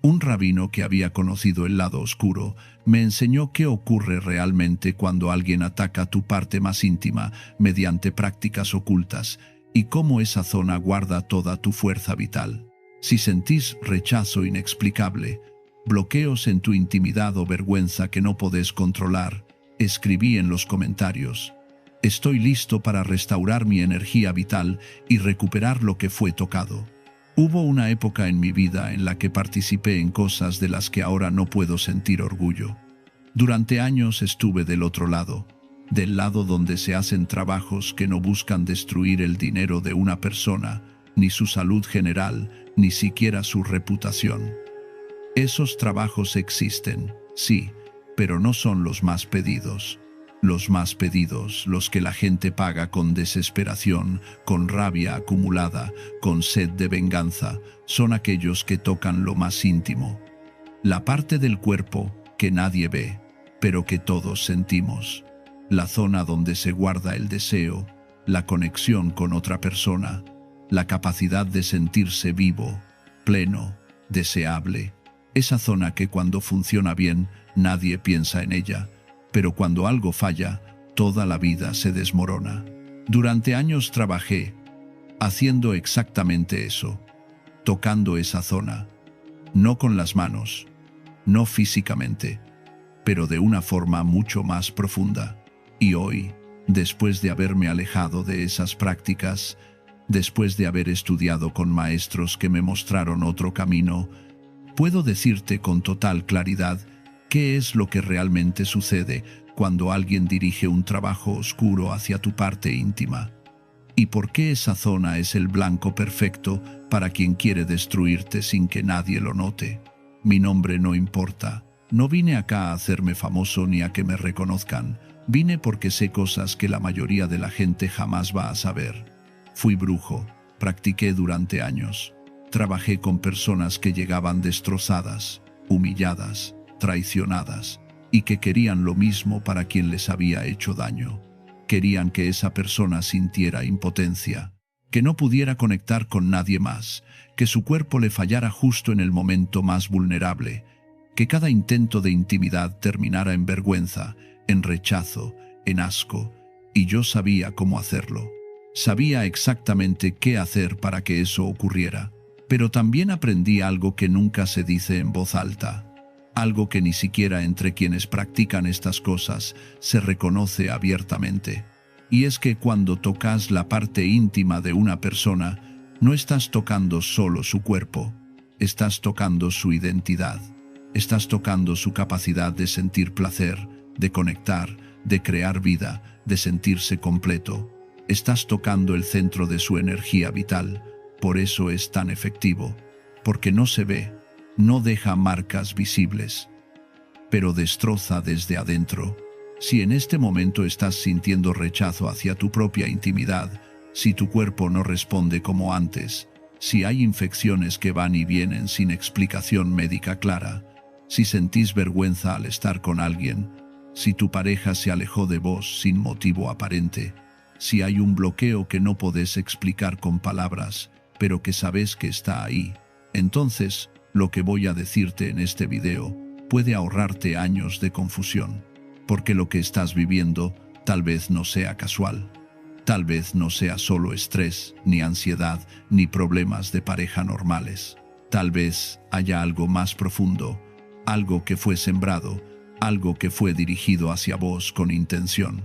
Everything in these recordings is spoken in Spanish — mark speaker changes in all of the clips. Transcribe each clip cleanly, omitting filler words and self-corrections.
Speaker 1: Un rabino que había conocido el lado oscuro me enseñó qué ocurre realmente cuando alguien ataca tu parte más íntima mediante prácticas ocultas y cómo esa zona guarda toda tu fuerza vital. Si sentís rechazo inexplicable, bloqueos en tu intimidad o vergüenza que no podés controlar, escribí en los comentarios. Estoy listo para restaurar mi energía vital y recuperar lo que fue tocado. Hubo una época en mi vida en la que participé en cosas de las que ahora no puedo sentir orgullo. Durante años estuve del otro lado, del lado donde se hacen trabajos que no buscan destruir el dinero de una persona, ni su salud general, ni siquiera su reputación. Esos trabajos existen, sí, pero no son los más pedidos. Los más pedidos, los que la gente paga con desesperación, con rabia acumulada, con sed de venganza, son aquellos que tocan lo más íntimo. La parte del cuerpo que nadie ve, pero que todos sentimos. La zona donde se guarda el deseo, la conexión con otra persona, la capacidad de sentirse vivo, pleno, deseable. Esa zona que cuando funciona bien, nadie piensa en ella. Pero cuando algo falla, toda la vida se desmorona. Durante años trabajé haciendo exactamente eso, tocando esa zona, no con las manos, no físicamente, pero de una forma mucho más profunda. Y hoy, después de haberme alejado de esas prácticas, después de haber estudiado con maestros que me mostraron otro camino, puedo decirte con total claridad ¿qué es lo que realmente sucede cuando alguien dirige un trabajo oscuro hacia tu parte íntima? ¿Y por qué esa zona es el blanco perfecto para quien quiere destruirte sin que nadie lo note? Mi nombre no importa. No vine acá a hacerme famoso ni a que me reconozcan. Vine porque sé cosas que la mayoría de la gente jamás va a saber. Fui brujo, practiqué durante años. Trabajé con personas que llegaban destrozadas, humilladas, traicionadas, y que querían lo mismo para quien les había hecho daño. Querían que esa persona sintiera impotencia, que no pudiera conectar con nadie más, que su cuerpo le fallara justo en el momento más vulnerable, que cada intento de intimidad terminara en vergüenza, en rechazo, en asco, y yo sabía cómo hacerlo. Sabía exactamente qué hacer para que eso ocurriera, pero también aprendí algo que nunca se dice en voz alta. Algo que ni siquiera entre quienes practican estas cosas se reconoce abiertamente. Y es que cuando tocas la parte íntima de una persona, no estás tocando solo su cuerpo, estás tocando su identidad, estás tocando su capacidad de sentir placer, de conectar, de crear vida, de sentirse completo. Estás tocando el centro de su energía vital, por eso es tan efectivo, porque no se ve, no deja marcas visibles, pero destroza desde adentro. Si en este momento estás sintiendo rechazo hacia tu propia intimidad, si tu cuerpo no responde como antes, si hay infecciones que van y vienen sin explicación médica clara, si sentís vergüenza al estar con alguien, si tu pareja se alejó de vos sin motivo aparente, si hay un bloqueo que no podés explicar con palabras, pero que sabes que está ahí, entonces, lo que voy a decirte en este video puede ahorrarte años de confusión, porque lo que estás viviendo tal vez no sea casual, tal vez no sea solo estrés, ni ansiedad, ni problemas de pareja normales. Tal vez haya algo más profundo, algo que fue sembrado, algo que fue dirigido hacia vos con intención.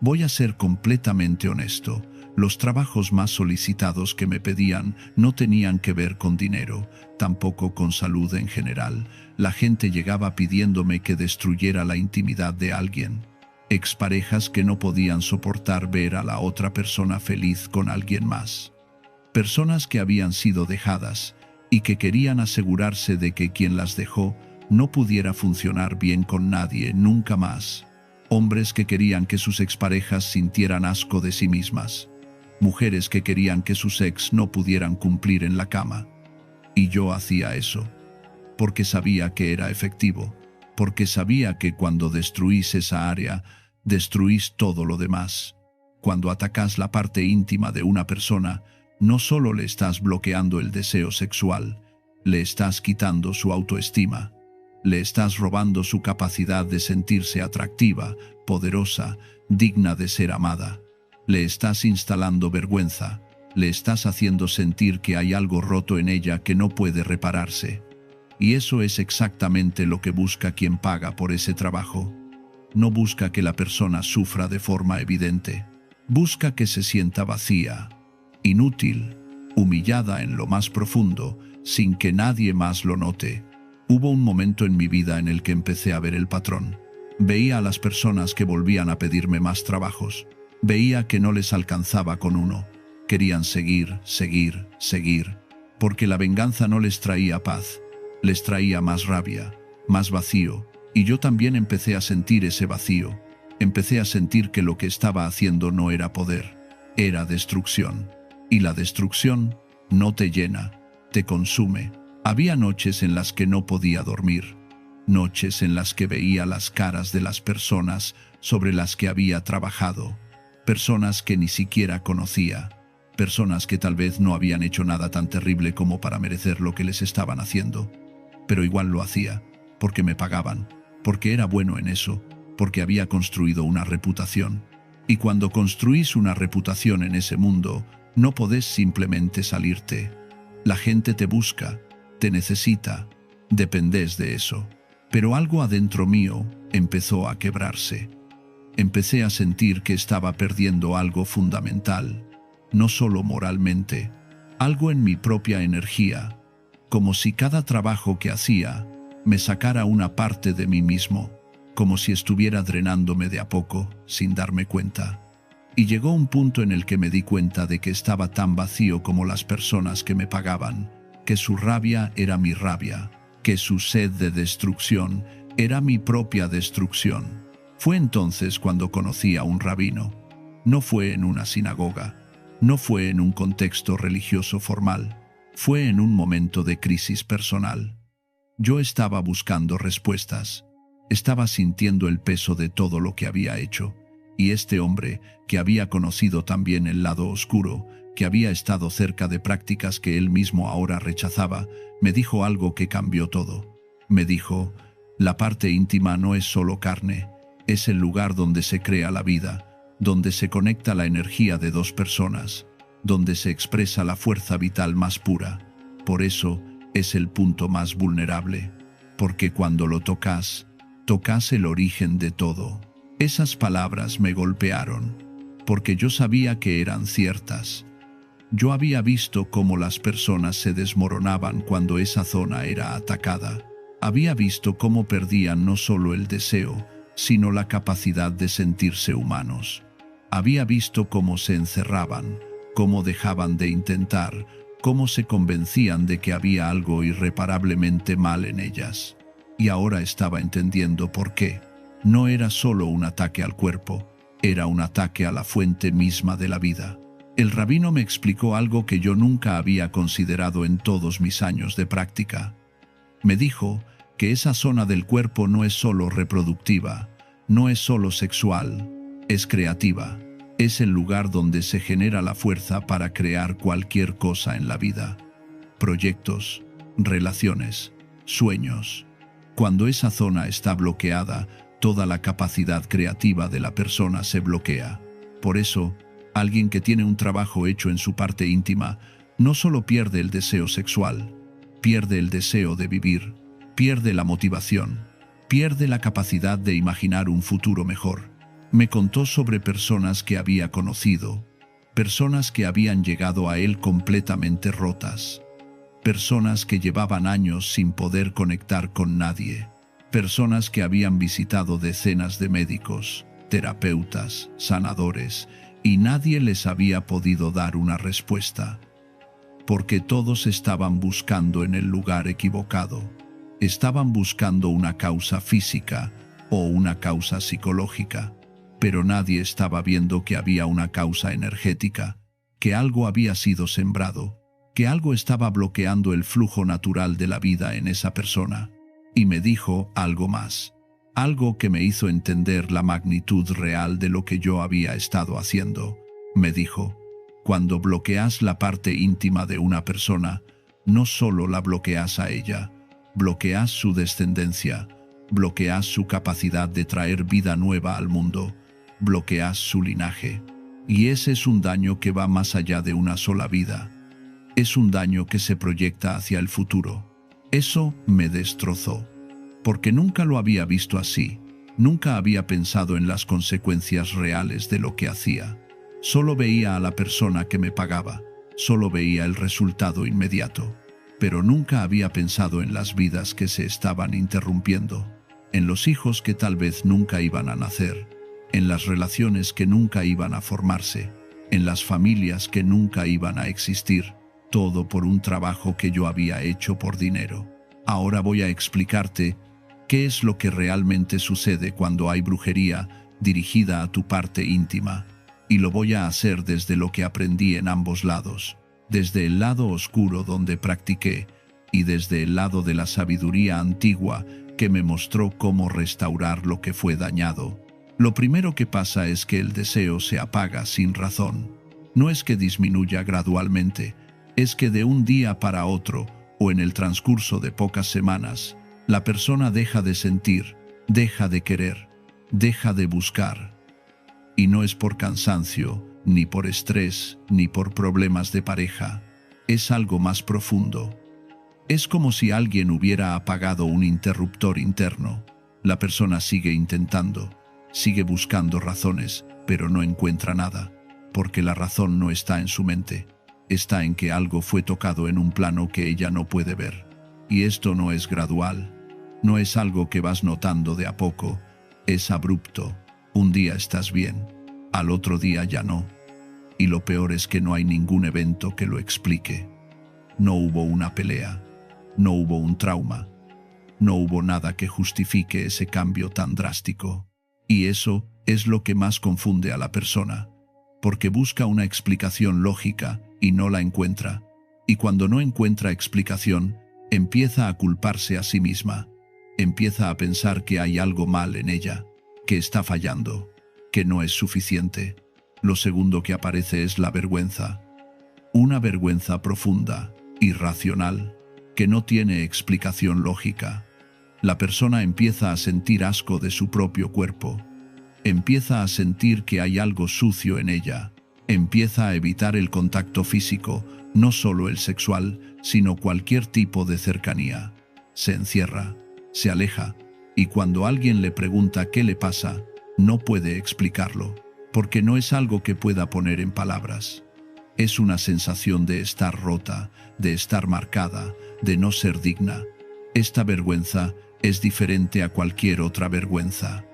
Speaker 1: Voy a ser completamente honesto. Los trabajos más solicitados que me pedían no tenían que ver con dinero, tampoco con salud en general. La gente llegaba pidiéndome que destruyera la intimidad de alguien. Exparejas que no podían soportar ver a la otra persona feliz con alguien más. Personas que habían sido dejadas y que querían asegurarse de que quien las dejó no pudiera funcionar bien con nadie nunca más. Hombres que querían que sus exparejas sintieran asco de sí mismas. Mujeres que querían que sus ex no pudieran cumplir en la cama. Y yo hacía eso, porque sabía que era efectivo, porque sabía que cuando destruís esa área, destruís todo lo demás. Cuando atacás la parte íntima de una persona, no solo le estás bloqueando el deseo sexual, Le estás quitando su autoestima. Le estás robando su capacidad de sentirse atractiva, poderosa, digna de ser amada. Le estás instalando vergüenza. Le estás haciendo sentir que hay algo roto en ella que no puede repararse. Y eso es exactamente lo que busca quien paga por ese trabajo. No busca que la persona sufra de forma evidente. Busca que se sienta vacía, inútil, humillada en lo más profundo, sin que nadie más lo note. Hubo un momento en mi vida en el que empecé a ver el patrón. Veía a las personas que volvían a pedirme más trabajos. Veía que no les alcanzaba con uno. Querían seguir, seguir, seguir, porque la venganza no les traía paz. Les traía más rabia, más vacío, y yo también empecé a sentir ese vacío. Empecé a sentir que lo que estaba haciendo no era poder, era destrucción. Y la destrucción no te llena, te consume. Había noches en las que no podía dormir, noches en las que veía las caras de las personas sobre las que había trabajado, personas que ni siquiera conocía, personas que tal vez no habían hecho nada tan terrible como para merecer lo que les estaban haciendo. Pero igual lo hacía, porque me pagaban, porque era bueno en eso, porque había construido una reputación. Y cuando construís una reputación en ese mundo, no podés simplemente salirte. La gente te busca, te necesita, dependés de eso. Pero algo adentro mío empezó a quebrarse. Empecé a sentir que estaba perdiendo algo fundamental, no solo moralmente, algo en mi propia energía, como si cada trabajo que hacía me sacara una parte de mí mismo, como si estuviera drenándome de a poco, sin darme cuenta. Y llegó un punto en el que me di cuenta de que estaba tan vacío como las personas que me pagaban, que su rabia era mi rabia, que su sed de destrucción era mi propia destrucción. Fue entonces cuando conocí a un rabino. No fue en una sinagoga, no fue en un contexto religioso formal, fue en un momento de crisis personal. Yo estaba buscando respuestas, estaba sintiendo el peso de todo lo que había hecho, y este hombre, que había conocido también el lado oscuro, que había estado cerca de prácticas que él mismo ahora rechazaba, me dijo algo que cambió todo. Me dijo: la parte íntima no es solo carne, es el lugar donde se crea la vida, donde se conecta la energía de dos personas, donde se expresa la fuerza vital más pura. Por eso es el punto más vulnerable, porque cuando lo tocas, tocas el origen de todo. Esas palabras me golpearon, porque yo sabía que eran ciertas. Yo había visto cómo las personas se desmoronaban cuando esa zona era atacada. Había visto cómo perdían no solo el deseo, sino la capacidad de sentirse humanos. Había visto cómo se encerraban, cómo dejaban de intentar, cómo se convencían de que había algo irreparablemente mal en ellas. Y ahora estaba entendiendo por qué. No era solo un ataque al cuerpo, era un ataque a la fuente misma de la vida. El rabino me explicó algo que yo nunca había considerado en todos mis años de práctica. Me dijo que esa zona del cuerpo no es solo reproductiva, no es solo sexual, es creativa. Es el lugar donde se genera la fuerza para crear cualquier cosa en la vida. Proyectos, relaciones, sueños. Cuando esa zona está bloqueada, toda la capacidad creativa de la persona se bloquea. Por eso, alguien que tiene un trabajo hecho en su parte íntima no solo pierde el deseo sexual, pierde el deseo de vivir, pierde la motivación, pierde la capacidad de imaginar un futuro mejor. Me contó sobre personas que había conocido, personas que habían llegado a él completamente rotas, personas que llevaban años sin poder conectar con nadie, personas que habían visitado decenas de médicos, terapeutas, sanadores, y nadie les había podido dar una respuesta, porque todos estaban buscando en el lugar equivocado. Estaban buscando una causa física o una causa psicológica, pero nadie estaba viendo que había una causa energética, que algo había sido sembrado, que algo estaba bloqueando el flujo natural de la vida en esa persona. Y me dijo algo más, algo que me hizo entender la magnitud real de lo que yo había estado haciendo. Me dijo: cuando bloqueas la parte íntima de una persona, no solo la bloqueas a ella, bloqueas su descendencia, bloqueas su capacidad de traer vida nueva al mundo, bloqueas su linaje. Y ese es un daño que va más allá de una sola vida. Es un daño que se proyecta hacia el futuro. Eso me destrozó, porque nunca lo había visto así. Nunca había pensado en las consecuencias reales de lo que hacía. Solo veía a la persona que me pagaba, solo veía el resultado inmediato. Pero nunca había pensado en las vidas que se estaban interrumpiendo, en los hijos que tal vez nunca iban a nacer, en las relaciones que nunca iban a formarse, en las familias que nunca iban a existir, todo por un trabajo que yo había hecho por dinero. Ahora voy a explicarte qué es lo que realmente sucede cuando hay brujería dirigida a tu parte íntima, y lo voy a hacer desde lo que aprendí en ambos lados, desde el lado oscuro donde practiqué y desde el lado de la sabiduría antigua que me mostró cómo restaurar lo que fue dañado. Lo primero que pasa es que el deseo se apaga sin razón. No es que disminuya gradualmente, es que de un día para otro, o en el transcurso de pocas semanas, la persona deja de sentir, deja de querer, deja de buscar. Y no es por cansancio, ni por estrés, ni por problemas de pareja. Es algo más profundo. Es como si alguien hubiera apagado un interruptor interno. La persona sigue intentando, sigue buscando razones, pero no encuentra nada, porque la razón no está en su mente. Está en que algo fue tocado en un plano que ella no puede ver. Y esto no es gradual. No es algo que vas notando de a poco. Es abrupto. Un día estás bien, al otro día ya no. Y lo peor es que no hay ningún evento que lo explique. No hubo una pelea, no hubo un trauma, no hubo nada que justifique ese cambio tan drástico. Y eso es lo que más confunde a la persona, porque busca una explicación lógica y no la encuentra. Y cuando no encuentra explicación, empieza a culparse a sí misma. Empieza a pensar que hay algo mal en ella, que está fallando, que no es suficiente. Lo segundo que aparece es la vergüenza. Una vergüenza profunda, irracional, que no tiene explicación lógica. La persona empieza a sentir asco de su propio cuerpo. Empieza a sentir que hay algo sucio en ella. Empieza a evitar el contacto físico, no solo el sexual, sino cualquier tipo de cercanía. Se encierra, se aleja, y cuando alguien le pregunta qué le pasa, no puede explicarlo, porque no es algo que pueda poner en palabras. Es una sensación de estar rota, de estar marcada, de no ser digna. Esta vergüenza es diferente a cualquier otra vergüenza.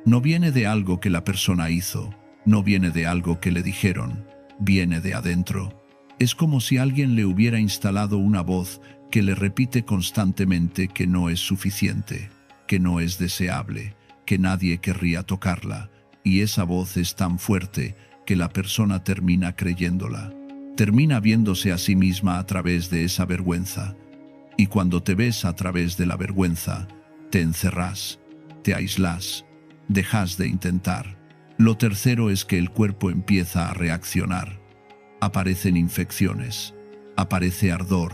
Speaker 1: No viene de algo que la persona hizo, no viene de algo que le dijeron, viene de adentro. Es como si alguien le hubiera instalado una voz que le repite constantemente que no es suficiente, que no es deseable, que nadie querría tocarla, y esa voz es tan fuerte que la persona termina creyéndola. Termina viéndose a sí misma a través de esa vergüenza. Y cuando te ves a través de la vergüenza, te encerrás, te aíslas, dejas de intentar. Lo tercero es que el cuerpo empieza a reaccionar. Aparecen infecciones, aparece ardor,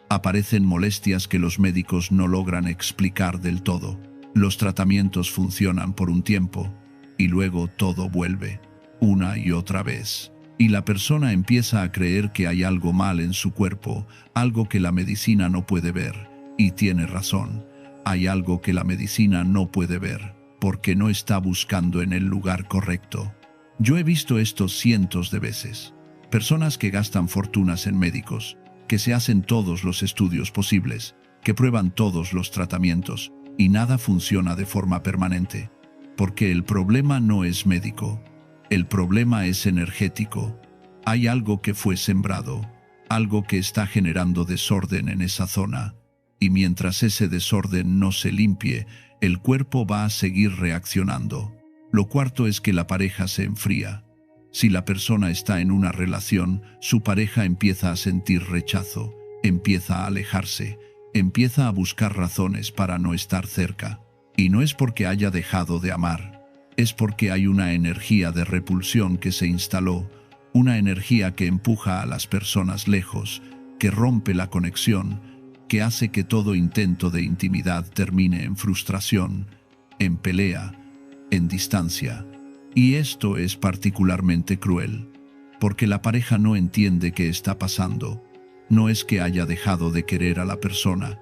Speaker 1: aparecen molestias que los médicos no logran explicar del todo. Los tratamientos funcionan por un tiempo y luego todo vuelve, una y otra vez. Y la persona empieza a creer que hay algo mal en su cuerpo, algo que la medicina no puede ver. Y tiene razón, hay algo que la medicina no puede ver, porque no está buscando en el lugar correcto. Yo he visto esto cientos de veces. Personas que gastan fortunas en médicos, que se hacen todos los estudios posibles, que prueban todos los tratamientos, y nada funciona de forma permanente. Porque el problema no es médico. El problema es energético. Hay algo que fue sembrado, algo que está generando desorden en esa zona, y mientras ese desorden no se limpie, el cuerpo va a seguir reaccionando. Lo cuarto es que la pareja se enfría. Si la persona está en una relación, su pareja empieza a sentir rechazo, empieza a alejarse, empieza a buscar razones para no estar cerca. Y no es porque haya dejado de amar. Es porque hay una energía de repulsión que se instaló, una energía que empuja a las personas lejos, que rompe la conexión, que hace que todo intento de intimidad termine en frustración, en pelea, en distancia. Y esto es particularmente cruel, porque la pareja no entiende qué está pasando. No es que haya dejado de querer a la persona,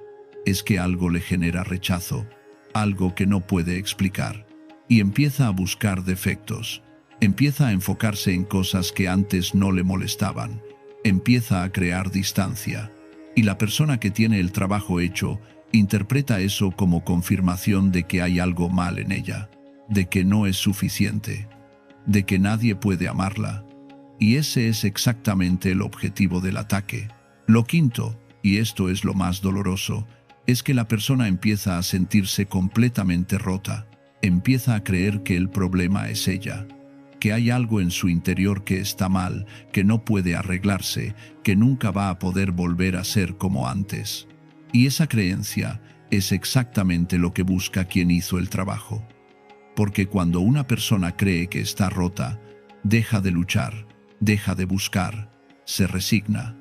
Speaker 1: es que algo le genera rechazo, algo que no puede explicar, y empieza a buscar defectos, empieza a enfocarse en cosas que antes no le molestaban, empieza a crear distancia, y la persona que tiene el trabajo hecho interpreta eso como confirmación de que hay algo mal en ella, de que no es suficiente, de que nadie puede amarla, y ese es exactamente el objetivo del ataque. Lo quinto, y esto es lo más doloroso, es que la persona empieza a sentirse completamente rota, empieza a creer que el problema es ella, que hay algo en su interior que está mal, que no puede arreglarse, que nunca va a poder volver a ser como antes. Y esa creencia es exactamente lo que busca quien hizo el trabajo. Porque cuando una persona cree que está rota, deja de luchar, deja de buscar, se resigna.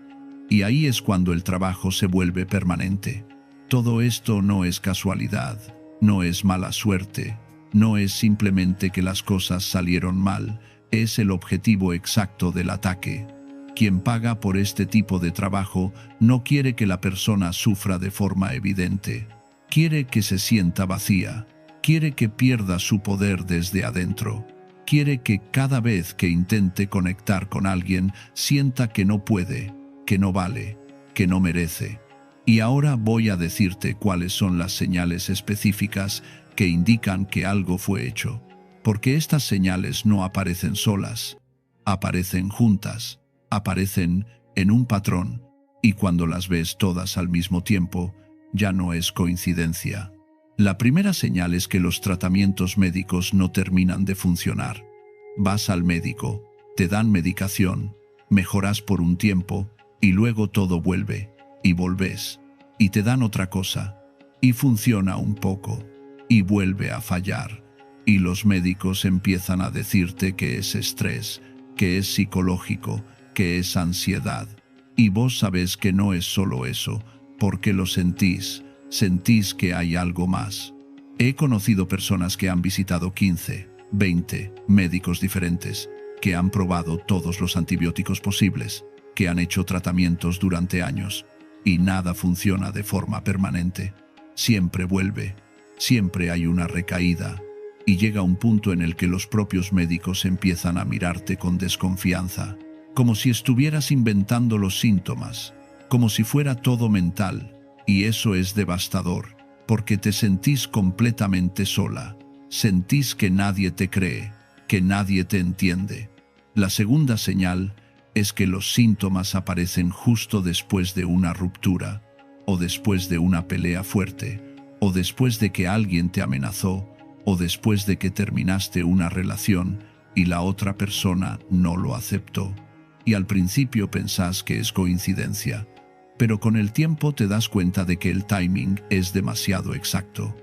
Speaker 1: Y ahí es cuando el trabajo se vuelve permanente. Todo esto no es casualidad, no es mala suerte, no es simplemente que las cosas salieron mal, es el objetivo exacto del ataque. Quien paga por este tipo de trabajo no quiere que la persona sufra de forma evidente, quiere que se sienta vacía, quiere que pierda su poder desde adentro, quiere que cada vez que intente conectar con alguien sienta que no puede, que no vale, que no merece. Y ahora voy a decirte cuáles son las señales específicas que indican que algo fue hecho, porque estas señales no aparecen solas, aparecen juntas, aparecen en un patrón, y cuando las ves todas al mismo tiempo, ya no es coincidencia. La primera señal es que los tratamientos médicos no terminan de funcionar. Vas al médico, te dan medicación, mejoras por un tiempo, y luego todo vuelve, y volves, y te dan otra cosa, y funciona un poco, y vuelve a fallar, y los médicos empiezan a decirte que es estrés, que es psicológico, que es ansiedad, y vos sabés que no es solo eso, porque lo sentís que hay algo más. He conocido personas que han visitado 15, 20 médicos diferentes, que han probado todos los antibióticos posibles, que han hecho tratamientos durante años, y nada funciona de forma permanente. Siempre vuelve, siempre hay una recaída, y llega un punto en el que los propios médicos empiezan a mirarte con desconfianza, como si estuvieras inventando los síntomas, como si fuera todo mental, y eso es devastador, porque te sentís completamente sola, sentís que nadie te cree, que nadie te entiende. La segunda señal es que los síntomas aparecen justo después de una ruptura, o después de una pelea fuerte, o después de que alguien te amenazó, o después de que terminaste una relación y la otra persona no lo aceptó. Y al principio pensás que es coincidencia, pero con el tiempo te das cuenta de que el timing es demasiado exacto.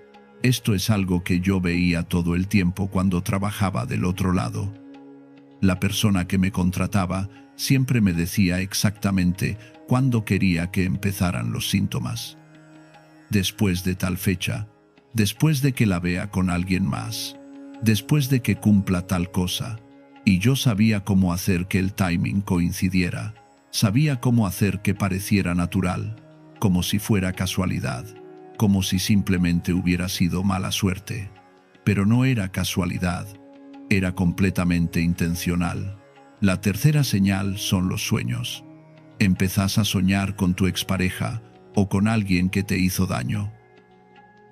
Speaker 1: Esto es algo que yo veía todo el tiempo cuando trabajaba del otro lado. La persona que me contrataba siempre me decía exactamente cuándo quería que empezaran los síntomas. Después de tal fecha, después de que la vea con alguien más, después de que cumpla tal cosa. Y yo sabía cómo hacer que el timing coincidiera, sabía cómo hacer que pareciera natural, como si fuera casualidad, como si simplemente hubiera sido mala suerte. Pero no era casualidad, era completamente intencional. La tercera señal son los sueños. Empezás a soñar con tu expareja o con alguien que te hizo daño.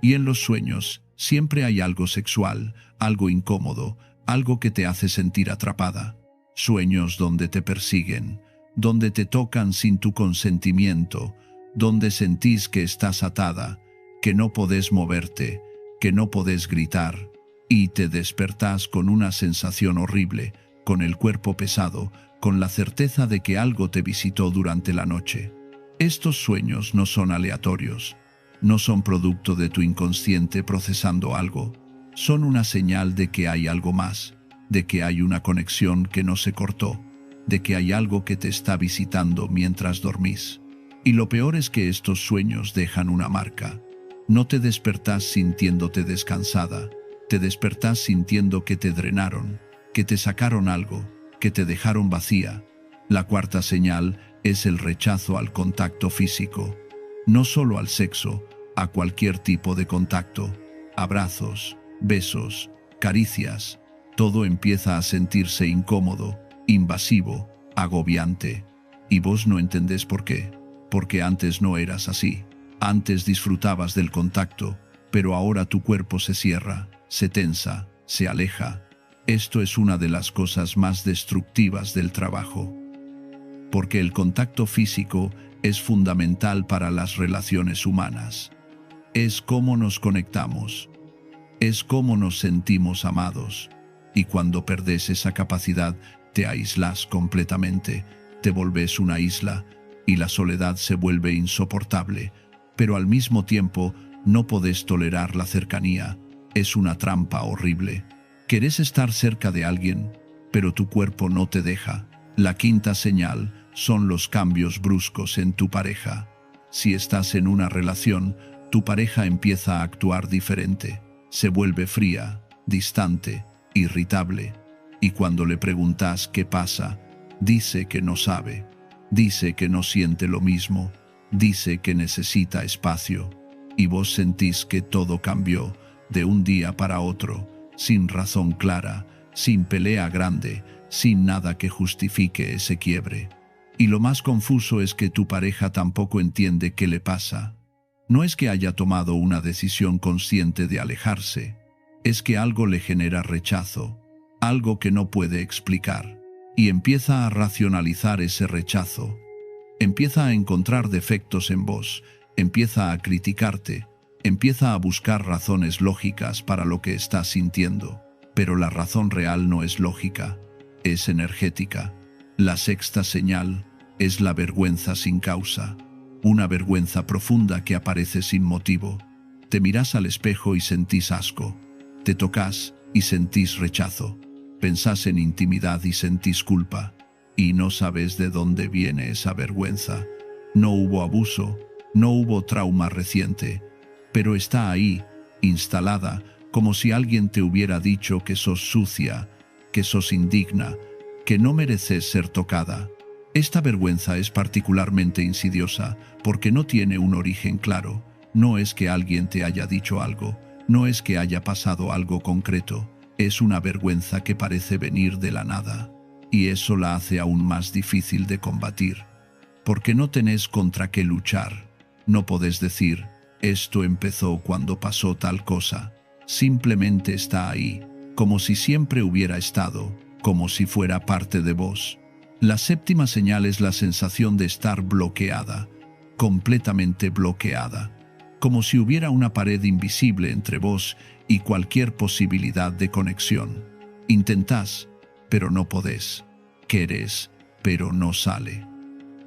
Speaker 1: Y en los sueños siempre hay algo sexual, algo incómodo, algo que te hace sentir atrapada. Sueños donde te persiguen, donde te tocan sin tu consentimiento, donde sentís que estás atada, que no podés moverte, que no podés gritar, y te despertás con una sensación horrible, con el cuerpo pesado, con la certeza de que algo te visitó durante la noche. Estos sueños no son aleatorios, no son producto de tu inconsciente procesando algo, son una señal de que hay algo más, de que hay una conexión que no se cortó, de que hay algo que te está visitando mientras dormís. Y lo peor es que estos sueños dejan una marca. No te despertás sintiéndote descansada, te despertás sintiendo que te drenaron, que te sacaron algo, que te dejaron vacía. La cuarta señal es el rechazo al contacto físico. No solo al sexo, a cualquier tipo de contacto. Abrazos, besos, caricias. Todo empieza a sentirse incómodo, invasivo, agobiante. Y vos no entendés por qué. Porque antes no eras así. Antes disfrutabas del contacto, pero ahora tu cuerpo se cierra, se tensa, se aleja. Esto es una de las cosas más destructivas del trabajo. Porque el contacto físico es fundamental para las relaciones humanas. Es cómo nos conectamos. Es cómo nos sentimos amados. Y cuando perdés esa capacidad, te aíslas completamente, te volvés una isla, y la soledad se vuelve insoportable. Pero al mismo tiempo, no podés tolerar la cercanía. Es una trampa horrible. Querés estar cerca de alguien, pero tu cuerpo no te deja. La quinta señal son los cambios bruscos en tu pareja. Si estás en una relación, tu pareja empieza a actuar diferente. Se vuelve fría, distante, irritable. Y cuando le preguntas qué pasa, dice que no sabe. Dice que no siente lo mismo. Dice que necesita espacio. Y vos sentís que todo cambió de un día para otro, sin razón clara, sin pelea grande, sin nada que justifique ese quiebre. Y lo más confuso es que tu pareja tampoco entiende qué le pasa. No es que haya tomado una decisión consciente de alejarse, es que algo le genera rechazo, algo que no puede explicar, y empieza a racionalizar ese rechazo. Empieza a encontrar defectos en vos, empieza a criticarte, empieza a buscar razones lógicas para lo que estás sintiendo, pero la razón real no es lógica, es energética. La sexta señal es la vergüenza sin causa, una vergüenza profunda que aparece sin motivo. Te mirás al espejo y sentís asco, te tocas y sentís rechazo, pensás en intimidad y sentís culpa, y no sabes de dónde viene esa vergüenza. No hubo abuso, no hubo trauma reciente, pero está ahí, instalada, como si alguien te hubiera dicho que sos sucia, que sos indigna, que no mereces ser tocada. Esta vergüenza es particularmente insidiosa porque no tiene un origen claro. No es que alguien te haya dicho algo, no es que haya pasado algo concreto, es una vergüenza que parece venir de la nada. Y eso la hace aún más difícil de combatir. Porque no tenés contra qué luchar. No podés decir, esto empezó cuando pasó tal cosa. Simplemente está ahí, como si siempre hubiera estado, como si fuera parte de vos. La séptima señal es la sensación de estar bloqueada, completamente bloqueada, como si hubiera una pared invisible entre vos y cualquier posibilidad de conexión. Intentás, pero no podés. Querés, pero no sale.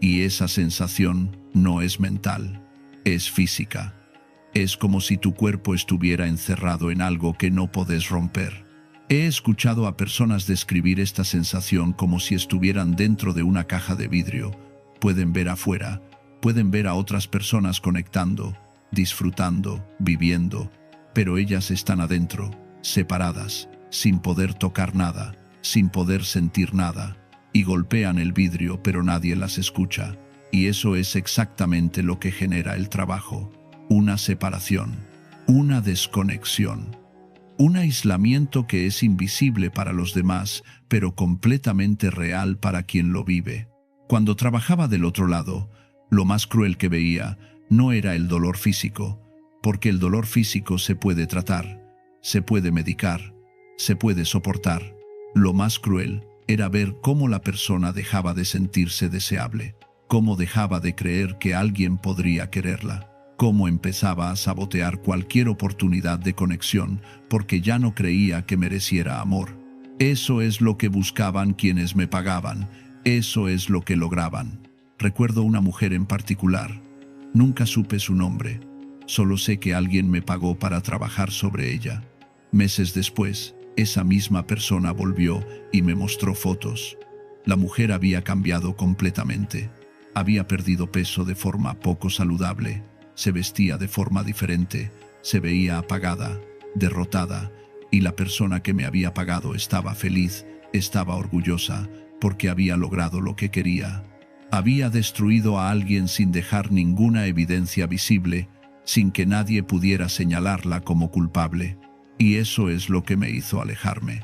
Speaker 1: Y esa sensación no es mental, es física. Es como si tu cuerpo estuviera encerrado en algo que no podés romper. He escuchado a personas describir esta sensación como si estuvieran dentro de una caja de vidrio. Pueden ver afuera, pueden ver a otras personas conectando, disfrutando, viviendo, pero ellas están adentro, separadas, sin poder tocar nada, sin poder sentir nada, y golpean el vidrio pero nadie las escucha. Y eso es exactamente lo que genera el trabajo. Una separación, una desconexión. Un aislamiento que es invisible para los demás, pero completamente real para quien lo vive. Cuando trabajaba del otro lado, lo más cruel que veía no era el dolor físico, porque el dolor físico se puede tratar, se puede medicar, se puede soportar. Lo más cruel era ver cómo la persona dejaba de sentirse deseable, cómo dejaba de creer que alguien podría quererla, cómo empezaba a sabotear cualquier oportunidad de conexión porque ya no creía que mereciera amor. Eso es lo que buscaban quienes me pagaban, eso es lo que lograban. Recuerdo una mujer en particular. Nunca supe su nombre, solo sé que alguien me pagó para trabajar sobre ella. Meses después, esa misma persona volvió y me mostró fotos. La mujer había cambiado completamente. Había perdido peso de forma poco saludable, se vestía de forma diferente, se veía apagada, derrotada, y la persona que me había pagado estaba feliz, estaba orgullosa, porque había logrado lo que quería. Había destruido a alguien sin dejar ninguna evidencia visible, sin que nadie pudiera señalarla como culpable. Y eso es lo que me hizo alejarme,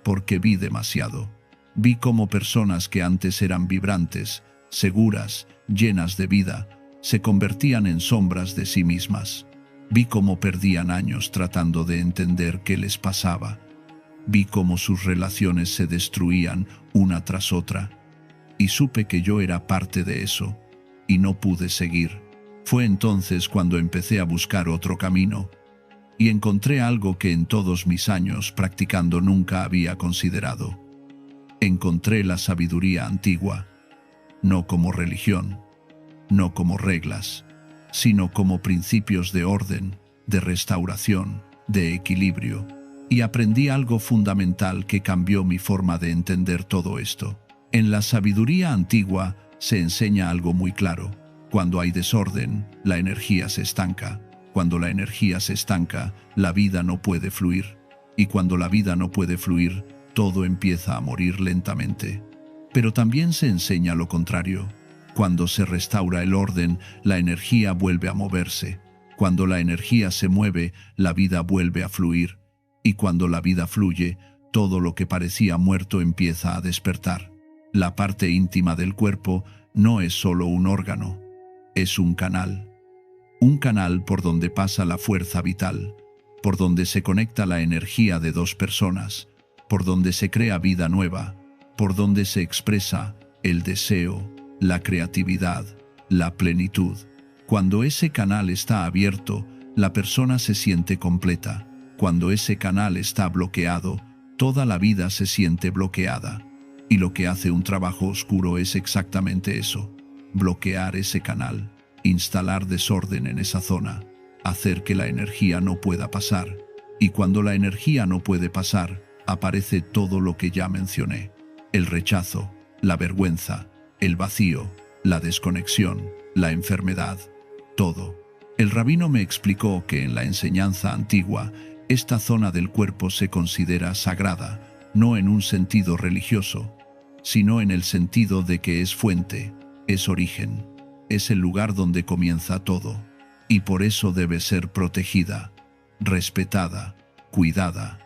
Speaker 1: porque vi demasiado. Vi cómo personas que antes eran vibrantes, seguras, llenas de vida, se convertían en sombras de sí mismas. Vi cómo perdían años tratando de entender qué les pasaba. Vi cómo sus relaciones se destruían una tras otra. Y supe que yo era parte de eso, y no pude seguir. Fue entonces cuando empecé a buscar otro camino, y encontré algo que en todos mis años practicando nunca había considerado. Encontré la sabiduría antigua, no como religión, no como reglas, sino como principios de orden, de restauración, de equilibrio, y aprendí algo fundamental que cambió mi forma de entender todo esto. En la sabiduría antigua se enseña algo muy claro. Cuando hay desorden, la energía se estanca. Cuando la energía se estanca, la vida no puede fluir. Y cuando la vida no puede fluir, todo empieza a morir lentamente. Pero también se enseña lo contrario. Cuando se restaura el orden, la energía vuelve a moverse. Cuando la energía se mueve, la vida vuelve a fluir. Y cuando la vida fluye, todo lo que parecía muerto empieza a despertar. La parte íntima del cuerpo no es solo un órgano, es un canal. Un canal por donde pasa la fuerza vital, por donde se conecta la energía de dos personas, por donde se crea vida nueva, por donde se expresa el deseo, la creatividad, la plenitud. Cuando ese canal está abierto, la persona se siente completa. Cuando ese canal está bloqueado, toda la vida se siente bloqueada. Y lo que hace un trabajo oscuro es exactamente eso: bloquear ese canal, instalar desorden en esa zona, hacer que la energía no pueda pasar. Y cuando la energía no puede pasar, aparece todo lo que ya mencioné: el rechazo, la vergüenza, el vacío, la desconexión, la enfermedad, todo. El rabino me explicó que en la enseñanza antigua, esta zona del cuerpo se considera sagrada, no en un sentido religioso, sino en el sentido de que es fuente, es origen, es el lugar donde comienza todo, y por eso debe ser protegida, respetada, cuidada,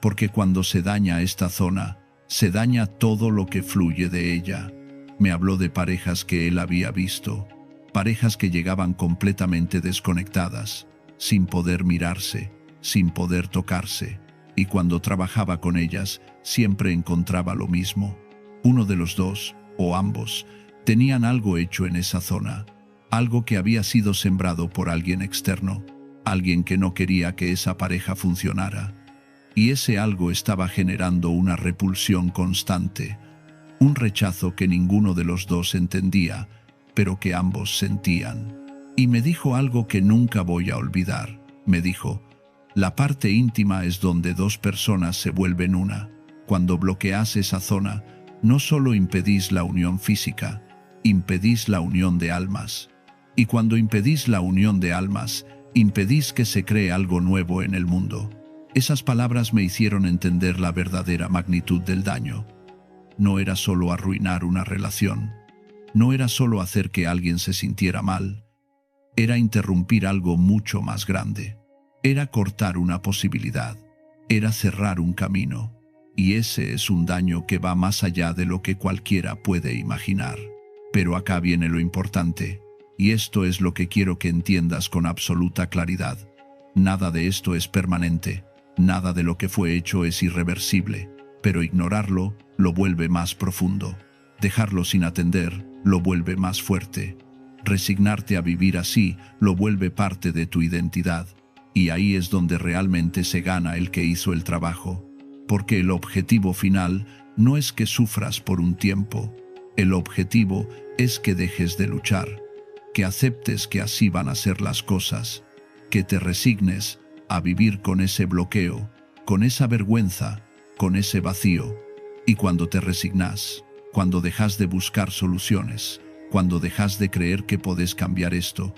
Speaker 1: porque cuando se daña esta zona, se daña todo lo que fluye de ella. Me habló de parejas que él había visto, parejas que llegaban completamente desconectadas, sin poder mirarse, sin poder tocarse, y cuando trabajaba con ellas, siempre encontraba lo mismo. Uno de los dos, o ambos, tenían algo hecho en esa zona, algo que había sido sembrado por alguien externo, alguien que no quería que esa pareja funcionara. Y ese algo estaba generando una repulsión constante, un rechazo que ninguno de los dos entendía, pero que ambos sentían. Y me dijo algo que nunca voy a olvidar. Me dijo: la parte íntima es donde dos personas se vuelven una. Cuando bloqueas esa zona, no solo impedís la unión física, impedís la unión de almas. Y cuando impedís la unión de almas, impedís que se cree algo nuevo en el mundo. Esas palabras me hicieron entender la verdadera magnitud del daño. No era solo arruinar una relación, no era solo hacer que alguien se sintiera mal, era interrumpir algo mucho más grande, era cortar una posibilidad, era cerrar un camino, y ese es un daño que va más allá de lo que cualquiera puede imaginar. Pero acá viene lo importante, y esto es lo que quiero que entiendas con absoluta claridad. Nada de esto es permanente, nada de lo que fue hecho es irreversible, pero ignorarlo lo vuelve más profundo. Dejarlo sin atender lo vuelve más fuerte. Resignarte a vivir así lo vuelve parte de tu identidad. Y ahí es donde realmente se gana el que hizo el trabajo. Porque el objetivo final no es que sufras por un tiempo. El objetivo es que dejes de luchar, que aceptes que así van a ser las cosas, que te resignes a vivir con ese bloqueo, con esa vergüenza, con ese vacío. Y cuando te resignas, cuando dejas de buscar soluciones, Cuando dejas de creer que podés cambiar esto,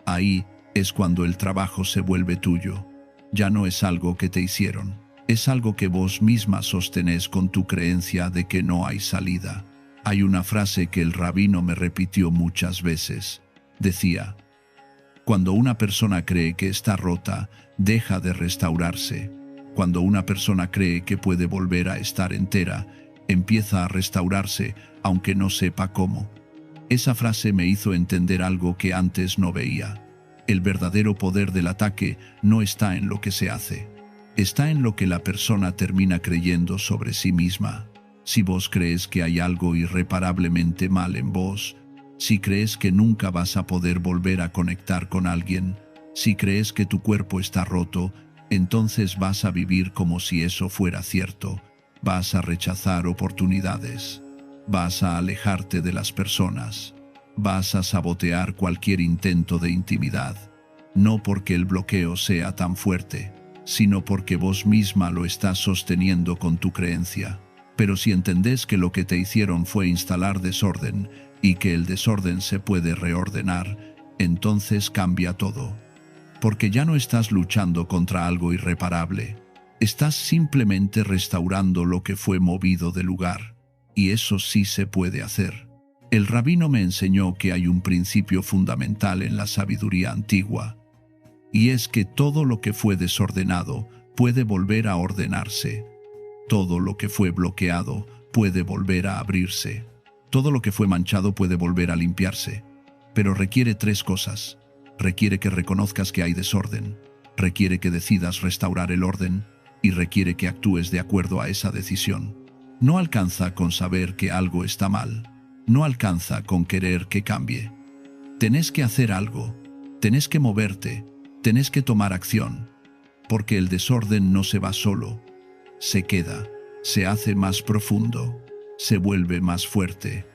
Speaker 1: ahí es cuando el trabajo se vuelve tuyo. Ya no es algo que te hicieron, es algo que vos misma sostenés con tu creencia de que no hay salida. Hay una frase que el rabino me repitió muchas veces. Decía: cuando una persona cree que está rota, deja de restaurarse. Cuando una persona cree que puede volver a estar entera, empieza a restaurarse, aunque no sepa cómo. Esa frase me hizo entender algo que antes no veía. El verdadero poder del ataque no está en lo que se hace. Está en lo que la persona termina creyendo sobre sí misma. Si vos crees que hay algo irreparablemente mal en vos, si crees que nunca vas a poder volver a conectar con alguien, si crees que tu cuerpo está roto, entonces vas a vivir como si eso fuera cierto. Vas a rechazar oportunidades. Vas a alejarte de las personas. Vas a sabotear cualquier intento de intimidad. No porque el bloqueo sea tan fuerte, sino porque vos misma lo estás sosteniendo con tu creencia. Pero si entendés que lo que te hicieron fue instalar desorden y que el desorden se puede reordenar, entonces cambia todo. Porque ya no estás luchando contra algo irreparable. Estás simplemente restaurando lo que fue movido de lugar. Y eso sí se puede hacer. El rabino me enseñó que hay un principio fundamental en la sabiduría antigua. Y es que todo lo que fue desordenado puede volver a ordenarse. Todo lo que fue bloqueado puede volver a abrirse. Todo lo que fue manchado puede volver a limpiarse. Pero requiere tres cosas. Requiere que reconozcas que hay desorden. Requiere que decidas restaurar el orden. Y requiere que actúes de acuerdo a esa decisión. No alcanza con saber que algo está mal. No alcanza con querer que cambie. Tenés que hacer algo. Tenés que moverte. Tenés que tomar acción. Porque el desorden no se va solo. Se queda, se hace más profundo, se vuelve más fuerte,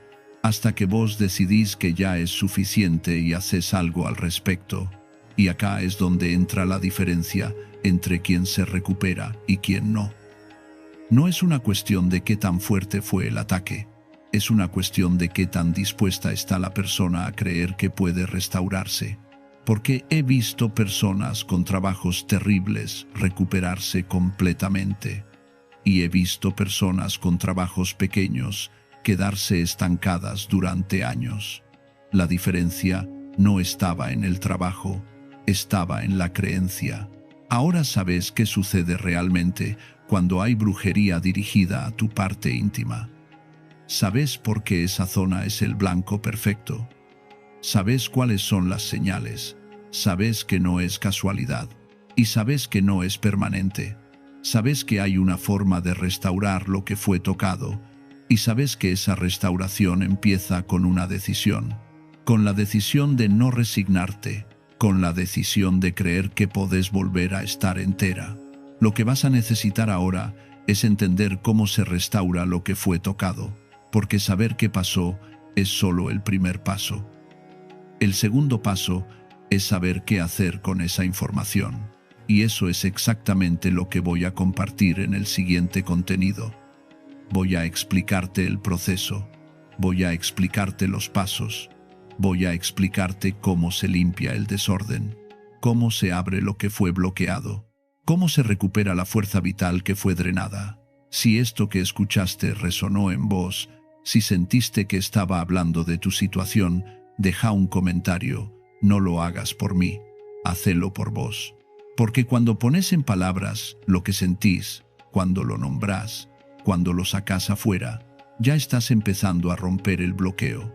Speaker 1: hasta que vos decidís que ya es suficiente y haces algo al respecto. Y acá es donde entra la diferencia entre quien se recupera y quien no. No es una cuestión de qué tan fuerte fue el ataque, es una cuestión de qué tan dispuesta está la persona a creer que puede restaurarse. Porque he visto personas con trabajos terribles recuperarse completamente. Y he visto personas con trabajos pequeños quedarse estancadas durante años. La diferencia no estaba en el trabajo, estaba en la creencia. Ahora sabes qué sucede realmente cuando hay brujería dirigida a tu parte íntima. Sabes por qué esa zona es el blanco perfecto. Sabes cuáles son las señales. Sabes que no es casualidad. Y sabes que no es permanente. Sabes que hay una forma de restaurar lo que fue tocado. Y sabes que esa restauración empieza con una decisión. Con la decisión de no resignarte. Con la decisión de creer que podés volver a estar entera. Lo que vas a necesitar ahora es entender cómo se restaura lo que fue tocado. Porque saber qué pasó es solo el primer paso. El segundo paso es saber qué hacer con esa información. Y eso es exactamente lo que voy a compartir en el siguiente contenido. Voy a explicarte el proceso. Voy a explicarte los pasos. Voy a explicarte cómo se limpia el desorden. Cómo se abre lo que fue bloqueado. Cómo se recupera la fuerza vital que fue drenada. Si esto que escuchaste resonó en vos, si sentiste que estaba hablando de tu situación, deja un comentario. No lo hagas por mí, hacelo por vos. Porque cuando pones en palabras lo que sentís, cuando lo nombrás, cuando lo sacás afuera, ya estás empezando a romper el bloqueo.